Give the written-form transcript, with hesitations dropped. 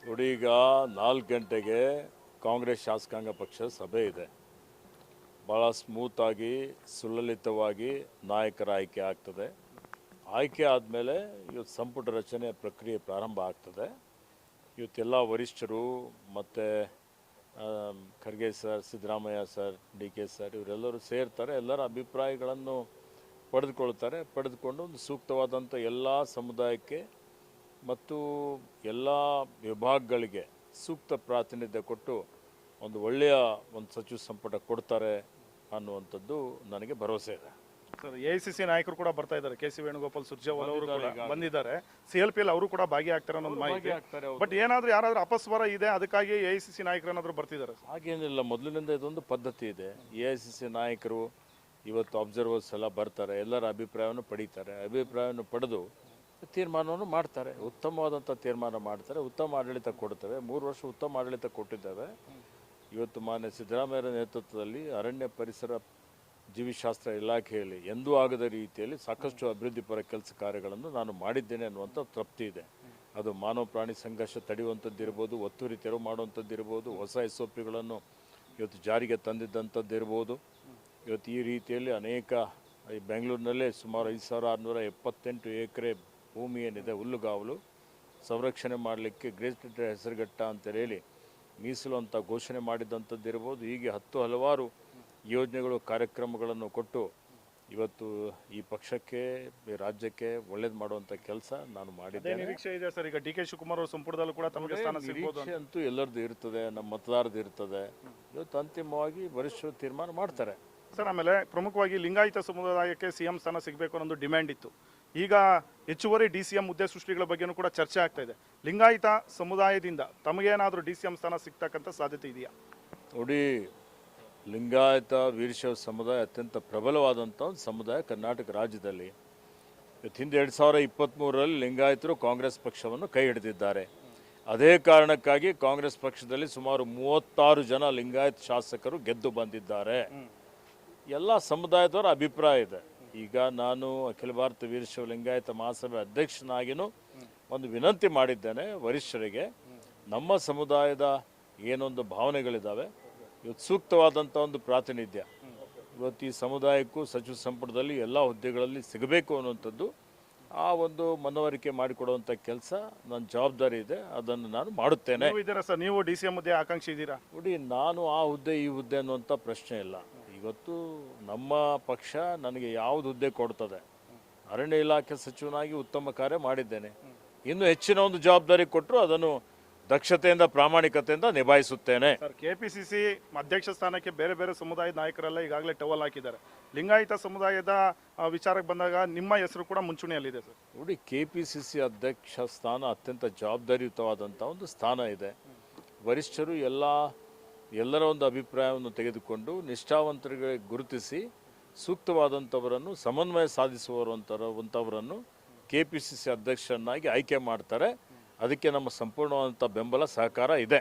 ನೋಡಿ, ಈಗ 4 ಗಂಟೆಗೆ ಕಾಂಗ್ರೆಸ್ ಶಾಸಕಾಂಗ ಪಕ್ಷದ ಸಭೆ ಇದೆ. ಭಾಳ ಸ್ಮೂತಾಗಿ ಸುಲಲಿತವಾಗಿ ನಾಯಕರ ಆಯ್ಕೆ ಆಗ್ತದೆ. ಆಯ್ಕೆ ಆದಮೇಲೆ ಇವತ್ತು ಸಂಪುಟ ರಚನೆ ಪ್ರಕ್ರಿಯೆ ಪ್ರಾರಂಭ ಆಗ್ತದೆ. ಇವತ್ತೆಲ್ಲ ವರಿಷ್ಠರು ಮತ್ತು Kharge sir, Siddaramaiah sir, D K sir ಇವರೆಲ್ಲರೂ ಸೇರ್ತಾರೆ. ಎಲ್ಲರ ಅಭಿಪ್ರಾಯಗಳನ್ನು ಪಡೆದುಕೊಂಡು ಒಂದು ಸೂಕ್ತವಾದಂಥ ಎಲ್ಲ ಸಮುದಾಯಕ್ಕೆ ಮತ್ತು ಎಲ್ಲ ವಿಭಾಗಗಳಿಗೆ ಸೂಕ್ತ ಪ್ರಾತಿನಿಧ್ಯ ಕೊಟ್ಟು ಒಂದು ಒಳ್ಳೆಯ ಒಂದು ಸಚಿವ ಸಂಪುಟ ಕೊಡ್ತಾರೆ ಅನ್ನುವಂಥದ್ದು ನನಗೆ ಭರವಸೆ ಇದೆ. ಸರ್, ಎಐಸಿಸಿ ನಾಯಕರು ಕೂಡ ಬರ್ತಾ ಇದ್ದಾರೆ. ಕೆ ಸಿ ವೇಣುಗೋಪಾಲ್, ಸುರ್ಜೇವಾಲಾ ಅವರು ಕೂಡ ಬಂದಿದ್ದಾರೆ. CLP ಅವರು ಕೂಡ ಭಾಗಿಯಾಗ್ತಾರೆ ಅನ್ನೋ ಮಾಹಿತಿ. ಬಟ್ ಏನಾದರೂ ಯಾರಾದರೂ ಅಪಸ್ವರ ಇದೆ, ಅದಕ್ಕಾಗಿ ಎಐಸಿಸಿ ನಾಯಕರು ಏನಾದರೂ ಬರ್ತಿದ್ದಾರೆ? ಹಾಗೇನಿಲ್ಲ, ಮೊದಲಿನಿಂದ ಇದೊಂದು ಪದ್ಧತಿ ಇದೆ. ಎಐಸಿಸಿ ನಾಯಕರು ಇವತ್ತು ಅಬ್ಸರ್ವರ್ಸ್ ಎಲ್ಲ ಬರ್ತಾರೆ, ಎಲ್ಲರ ಅಭಿಪ್ರಾಯವನ್ನು ಪಡೀತಾರೆ. ಅಭಿಪ್ರಾಯವನ್ನು ಪಡೆದು ತೀರ್ಮಾನವನ್ನು ಮಾಡ್ತಾರೆ. ಉತ್ತಮವಾದಂಥ ತೀರ್ಮಾನ ಮಾಡ್ತಾರೆ. ಉತ್ತಮ ಆಡಳಿತ ಕೊಡ್ತೇವೆ. 3 ವರ್ಷ ಉತ್ತಮ ಆಡಳಿತ ಕೊಟ್ಟಿದ್ದೇವೆ. ಇವತ್ತು ಮಾನ್ಯ ಸಿದ್ದರಾಮಯ್ಯರ ನೇತೃತ್ವದಲ್ಲಿ ಅರಣ್ಯ ಪರಿಸರ ಜೀವಿಶಾಸ್ತ್ರ ಇಲಾಖೆಯಲ್ಲಿ ಎಂದೂ ಆಗದ ರೀತಿಯಲ್ಲಿ ಸಾಕಷ್ಟು ಅಭಿವೃದ್ಧಿ ಪರ ಕೆಲಸ ಕಾರ್ಯಗಳನ್ನು ನಾನು ಮಾಡಿದ್ದೇನೆ ಅನ್ನುವಂಥ ತೃಪ್ತಿ ಇದೆ. ಅದು ಮಾನವ ಪ್ರಾಣಿ ಸಂಘರ್ಷ ತಡೆಯುವಂಥದ್ದು ಇರ್ಬೋದು, ಒತ್ತುವರಿ ತೆರವು ಮಾಡುವಂಥದ್ದು ಇರ್ಬೋದು, ಹೊಸ SOPಗಳನ್ನು ಇವತ್ತು ಜಾರಿಗೆ ತಂದಿದ್ದಂಥದ್ದು ಇರ್ಬೋದು. ಇವತ್ತು ಈ ರೀತಿಯಲ್ಲಿ ಅನೇಕ ಈ ಬೆಂಗಳೂರಿನಲ್ಲೇ ಸುಮಾರು 5678 ಎಕರೆ ಭೂಮಿ ಏನಿದೆ ಹುಲ್ಲುಗಾವಲು ಸಂರಕ್ಷಣೆ ಮಾಡಲಿಕ್ಕೆ ಗ್ರೇಟ್ ಹೆಸರುಘಟ್ಟ ಅಂತ ಹೇಳಿ ಮೀಸಲು ಅಂತ ಘೋಷಣೆ ಮಾಡಿದಂಥದ್ದು ಇರ್ಬೋದು. ಹೀಗೆ ಹಲವಾರು ಯೋಜನೆಗಳು, ಕಾರ್ಯಕ್ರಮಗಳನ್ನು ಕೊಟ್ಟು ಇವತ್ತು ಈ ಪಕ್ಷಕ್ಕೆ, ಈ ರಾಜ್ಯಕ್ಕೆ ಒಳ್ಳೇದು ಮಾಡುವಂಥ ಕೆಲಸ ನಾನು ಮಾಡಿದ್ದೇನೆ. ನಿರೀಕ್ಷೆ ಇದೆ ಸರ್. ಈಗ ಡಿ ಕೆ ಶಿವಕುಮಾರ್ ಅವರು ಸಂಪುಟದಲ್ಲೂ ಕೂಡ ತಮಗೆ ಸ್ಥಾನ ಸಿಗಬಹುದು ನಿರೀಕ್ಷೆ ಅಂತೂ ಎಲ್ಲರದ್ದು ಇರ್ತದೆ, ನಮ್ಮ ಮತದಾರದ್ದು ಇರ್ತದೆ. ಇವತ್ತು ಅಂತಿಮವಾಗಿ ವರಿಷ್ಠರು ತೀರ್ಮಾನ ಮಾಡ್ತಾರೆ. ಸರ್, ಆಮೇಲೆ ಪ್ರಮುಖವಾಗಿ ಲಿಂಗಾಯತ ಸಮುದಾಯಕ್ಕೆ CM ಸ್ಥಾನ ಸಿಗಬೇಕು ಅನ್ನೋ ಡಿಮ್ಯಾಂಡ್ ಇತ್ತು. ಈಗ ಹೆಚ್ಚುವರಿ DCM ಹುದ್ದೆ ಸೃಷ್ಟಿಗಳ ಬಗ್ಗೆನೂ ಕೂಡ ಚರ್ಚೆ ಆಗ್ತಾ ಇದೆ. ಲಿಂಗಾಯತ ಸಮುದಾಯದಿಂದ ತಮಗೇನಾದರೂ DCM ಸ್ಥಾನ ಸಿಗ್ತಕ್ಕಂಥ ಸಾಧ್ಯತೆ ಇದೆಯಾ? ನೋಡಿ, ಲಿಂಗಾಯತ ವೀರಶೈವ ಸಮುದಾಯ ಅತ್ಯಂತ ಪ್ರಬಲವಾದಂಥ ಒಂದು ಸಮುದಾಯ ಕರ್ನಾಟಕ ರಾಜ್ಯದಲ್ಲಿ. ಹಿಂದೆ 2023ರಲ್ಲಿ ಲಿಂಗಾಯತರು ಕಾಂಗ್ರೆಸ್ ಪಕ್ಷವನ್ನು ಕೈ ಹಿಡಿದಿದ್ದಾರೆ. ಅದೇ ಕಾರಣಕ್ಕಾಗಿ ಕಾಂಗ್ರೆಸ್ ಪಕ್ಷದಲ್ಲಿ ಸುಮಾರು 36 ಜನ ಲಿಂಗಾಯತ ಶಾಸಕರು ಗೆದ್ದು ಬಂದಿದ್ದಾರೆ. ಎಲ್ಲ ಸಮುದಾಯದವರ ಅಭಿಪ್ರಾಯ ಇದೆ. ಈಗ ನಾನು ಅಖಿಲ ಭಾರತ ವೀರಶೈವ ಲಿಂಗಾಯತ ಮಹಾಸಭೆ ಅಧ್ಯಕ್ಷನಾಗಿಯೂ ಒಂದು ವಿನಂತಿ ಮಾಡಿದ್ದೇನೆ ವರಿಷ್ಠರಿಗೆ. ನಮ್ಮ ಸಮುದಾಯದ ಏನೊಂದು ಭಾವನೆಗಳಿದ್ದಾವೆ, ಇವತ್ತು ಸೂಕ್ತವಾದಂಥ ಒಂದು ಪ್ರಾತಿನಿಧ್ಯ ಇವತ್ತು ಈ ಸಮುದಾಯಕ್ಕೂ ಸಚಿವ ಸಂಪುಟದಲ್ಲಿ ಎಲ್ಲ ಹುದ್ದೆಗಳಲ್ಲಿ ಸಿಗಬೇಕು ಅನ್ನುವಂಥದ್ದು, ಆ ಒಂದು ಮನವರಿಕೆ ಮಾಡಿಕೊಡುವಂಥ ಕೆಲಸ ನನ್ನ ಜವಾಬ್ದಾರಿ ಇದೆ. ಅದನ್ನು ನಾನು ಮಾಡುತ್ತೇನೆ. ಸರ್, ನೀವು DCM ಹುದ್ದೆ ಆಕಾಂಕ್ಷಿ ಇದ್ದೀರಾ? ನೋಡಿ, ನಾನು ಆ ಹುದ್ದೆ ಈ ಹುದ್ದೆ ಅನ್ನುವಂಥ ಪ್ರಶ್ನೆ ಇಲ್ಲ. ಇವತ್ತು ನಮ್ಮ ಪಕ್ಷ ನನಗೆ ಯಾವುದು ಹುದ್ದೆ ಕೊಡ್ತದೆ, ಅರಣ್ಯ ಇಲಾಖೆ ಸಚಿವನಾಗಿ ಉತ್ತಮ ಕಾರ್ಯ ಮಾಡಿದ್ದೇನೆ. ಇನ್ನು ಹೆಚ್ಚಿನ ಒಂದು ಜವಾಬ್ದಾರಿ ಕೊಟ್ಟರು ಅದನ್ನು ದಕ್ಷತೆಯಿಂದ, ಪ್ರಾಮಾಣಿಕತೆಯಿಂದ ನಿಭಾಯಿಸುತ್ತೇನೆ. ಸರ್, KPCC ಅಧ್ಯಕ್ಷ ಸ್ಥಾನಕ್ಕೆ ಬೇರೆ ಬೇರೆ ಸಮುದಾಯದ ನಾಯಕರೆಲ್ಲ ಈಗಾಗಲೇ ಟವಲ್ ಹಾಕಿದ್ದಾರೆ. ಲಿಂಗಾಯತ ಸಮುದಾಯದ ವಿಚಾರಕ್ಕೆ ಬಂದಾಗ ನಿಮ್ಮ ಹೆಸರು ಕೂಡ ಮುಂಚೂಣಿಯಲ್ಲಿದೆ ಸರ್. ನೋಡಿ, KPCC ಅಧ್ಯಕ್ಷ ಸ್ಥಾನ ಅತ್ಯಂತ ಜವಾಬ್ದಾರಿಯುತವಾದಂಥ ಒಂದು ಸ್ಥಾನ ಇದೆ. ವರಿಷ್ಠರು ಎಲ್ಲರ ಒಂದು ಅಭಿಪ್ರಾಯವನ್ನು ತೆಗೆದುಕೊಂಡು ನಿಷ್ಠಾವಂತರಿಗೆ ಗುರುತಿಸಿ ಸೂಕ್ತವಾದಂಥವರನ್ನು, ಸಮನ್ವಯ ಸಾಧಿಸುವಂಥವರನ್ನು KPCC ಅಧ್ಯಕ್ಷರನ್ನಾಗಿ ಆಯ್ಕೆ ಮಾಡ್ತಾರೆ. ಅದಕ್ಕೆ ನಮ್ಮ ಸಂಪೂರ್ಣವಾದಂಥ ಬೆಂಬಲ, ಸಹಕಾರ ಇದೆ.